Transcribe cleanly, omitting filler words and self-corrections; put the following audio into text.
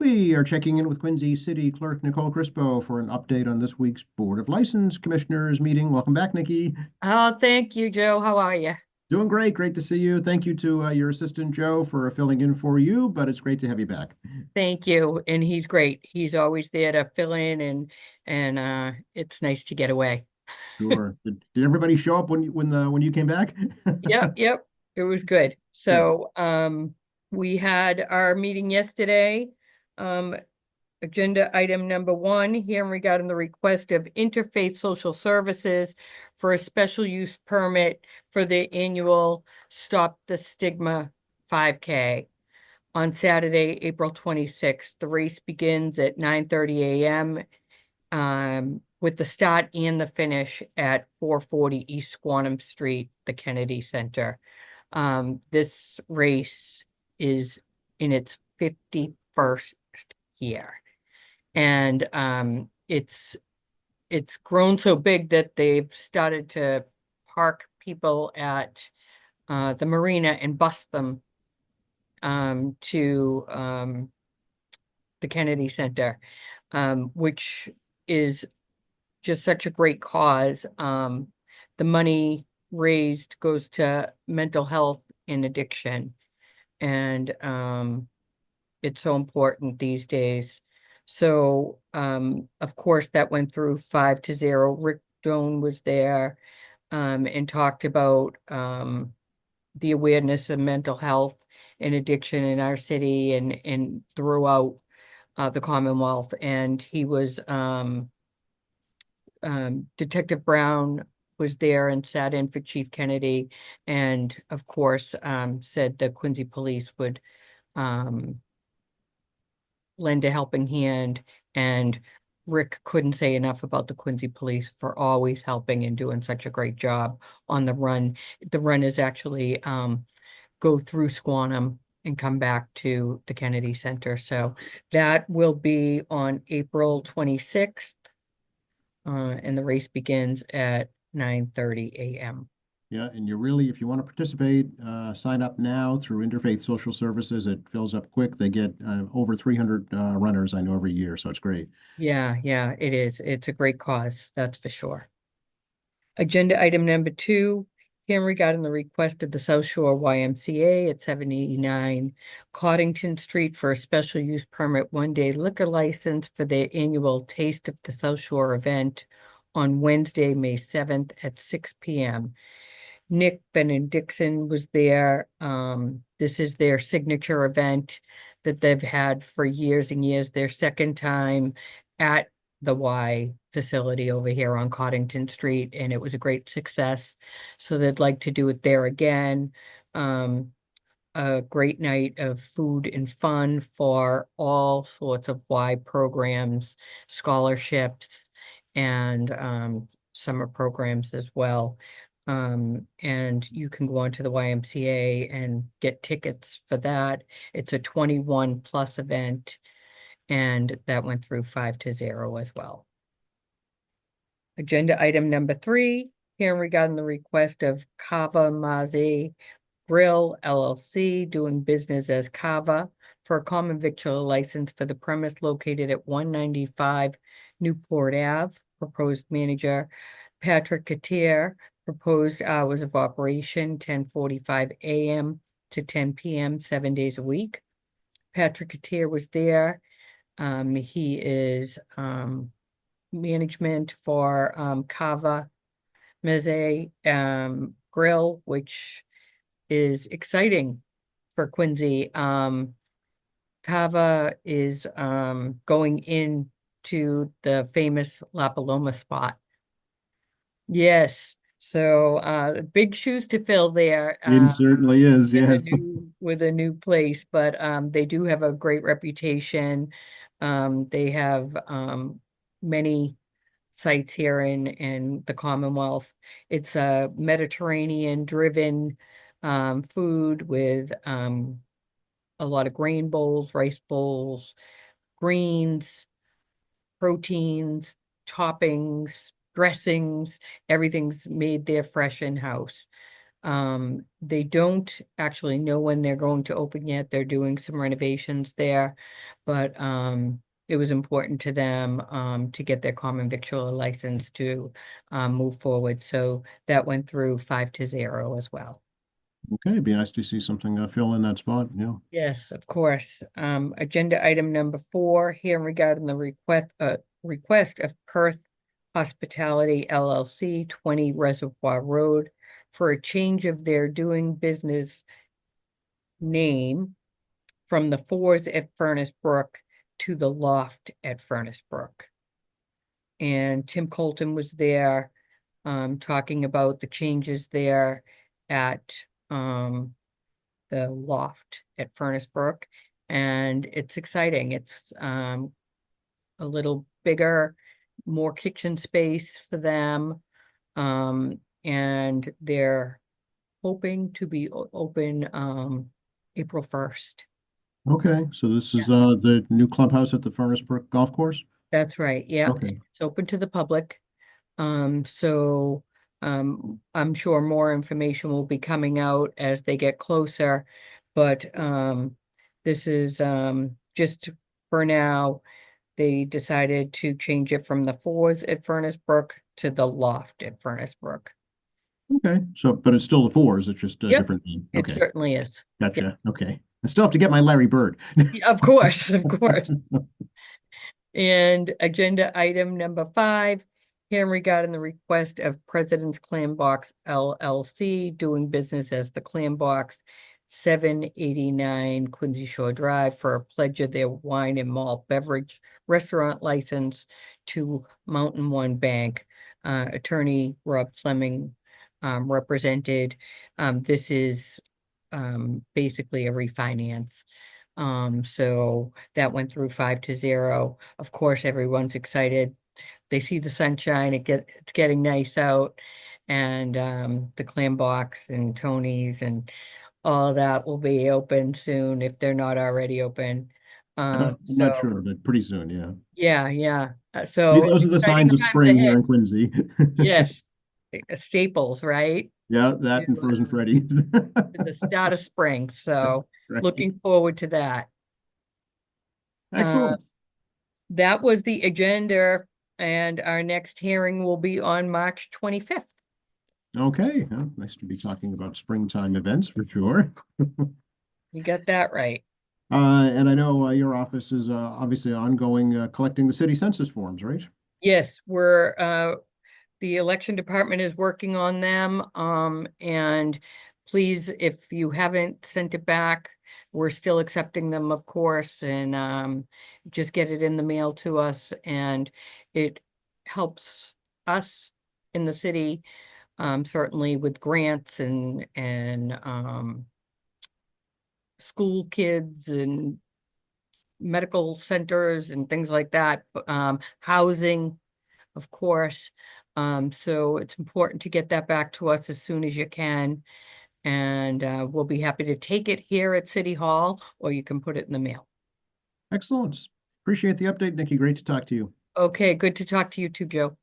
We are checking in with Quincy City Clerk Nicole Crispo for an update on this week's Board of License Commissioners meeting. Welcome back, Nikki. Oh, thank you, Joe. How are you? Doing great. Great to see you. Thank you to your assistant, Joe, for filling in for you, but it's great to have you back. Thank you. And he's great. He's always there to fill in and it's nice to get away. Sure. Did everybody show up when you came back? Yep, yep. It was good. Good. We had our meeting yesterday. Um Agenda item number one, hearing regarding the request of Interfaith Social Services for a special use permit for the annual Stop the Stigma 5K. On Saturday, April 26th. The race begins at 9:30 a.m. With the start and the finish at 440 East Squantum Street, the Kennedy Center. This race is in its 51st year. And it's grown so big that they've started to park people at the marina and bus them to the Kennedy Center, which is just such a great cause. The money raised goes to mental health and addiction, and it's so important these days. So, of course, that went through 5-0. Rick Doan was there and talked about the awareness of mental health and addiction in our city and throughout the Commonwealth. And he was Detective Brown was there and sat in for Chief Kennedy, and of course said the Quincy Police would lend a helping hand. And Rick couldn't say enough about the Quincy Police for always helping and doing such a great job on the run. The run is actually go through Squantum and come back to the Kennedy Center. So that will be on April 26th. And the race begins at 9:30 a.m. Yeah, and you really, if you want to participate, sign up now through Interfaith Social Services. It fills up quick. They get over 300 runners, I know, every year, so it's great. Yeah, yeah, it is. It's a great cause, that's for sure. Agenda item number two, hearing regarding the request of the South Shore YMCA at 789 Coddington Street for a special use permit 1-day liquor license for their annual Taste of the South Shore event on Wednesday, May 7th at 6 p.m. Nick Benedictson was there. This is their signature event that they've had for years and years, their second time at the Y facility over here on Coddington Street, and it was a great success. So they'd like to do it there again. A great night of food and fun for all sorts of Y programs, scholarships, and summer programs as well. And you can go on to the YMCA and get tickets for that. It's a 21 plus event, and that went through 5-0 as well. Agenda item number three, hearing regarding the request of Kava Maze Grill LLC, doing business as Kava, for a common victual license for the premise located at 195 Newport Ave. Proposed manager Patrick Katir. Proposed hours of operation 10:45 a.m. to 10 p.m. 7 days a week. Patrick Katir was there. He is management for Kava Meze Grill, which is exciting for Quincy. Kava is going into the famous La Paloma spot. Yes. So big shoes to fill there It certainly is, yes. with a new place, but they do have a great reputation. They have many sites here in the Commonwealth. It's a Mediterranean driven food with a lot of grain bowls, rice bowls, greens, proteins, toppings, dressings. Everything's made there fresh in house. They don't actually know when they're going to open yet. They're doing some renovations there, but it was important to them to get their common victualler license to move forward. So that went through 5-0 as well. Okay, it'd be nice to see something fill in that spot, yeah. Yes, of course. Agenda item number 4, here regarding the request of Perth Hospitality LLC, 20 Reservoir Road, for a change of their doing business name from the Fours at Furnace Brook to the Loft at Furnace Brook. And Tim Colton was there, talking about the changes there at, the Loft at Furnace Brook, and it's exciting. It's a little bigger, more kitchen space for them, and they're hoping to be open April 1st. Okay, so this is the new clubhouse at the Furnace Brook Golf Course? That's right. Yeah, Okay, it's open to the public. So I'm sure more information will be coming out as they get closer, but this is just for now. They decided to change it from the Fours at Furnace Brook to the Loft at Furnace Brook. okay, so, but it's still the Fours, it's just a Yep, different name. it Okay, certainly is. gotcha, okay. I still have to get my Larry Bird. Yeah, of course, of course. And agenda item number 5, here regarding the request of President's Clam Box LLC, doing business as the Clam Box, 789 Quincy Shore Drive, for a pledge of their wine and malt beverage restaurant license to Mountain One Bank. Attorney Rob Fleming represented. This is basically a refinance. So that went through 5-0. Of course, everyone's excited. They see the sunshine, it's getting nice out. And the Clam Box and Tony's and all that will be open soon if they're not already open. I'm not So sure, but pretty soon, yeah. yeah. Maybe So those are the exciting signs of times spring here ahead. in Quincy. Yes, staples, right? Yeah, that and Frozen Freddy's. The start of spring. So Right. looking forward to that. Excellent. That was the agenda, and our next hearing will be on March 25th. Okay, well, nice to be talking about springtime events for sure. You got that right. And I know your office is obviously ongoing collecting the city census forms, right? Yes, the election department is working on them. And please, if you haven't sent it back, we're still accepting them, of course, and just get it in the mail to us, and it helps us in the city, certainly with grants and school kids and medical centers and things like that, housing, of course. So it's important to get that back to us as soon as you can. And we'll be happy to take it here at City Hall, or you can put it in the mail. Excellent. Appreciate the update, Nikki. Great to talk to you. Okay, good to talk to you too, Joe.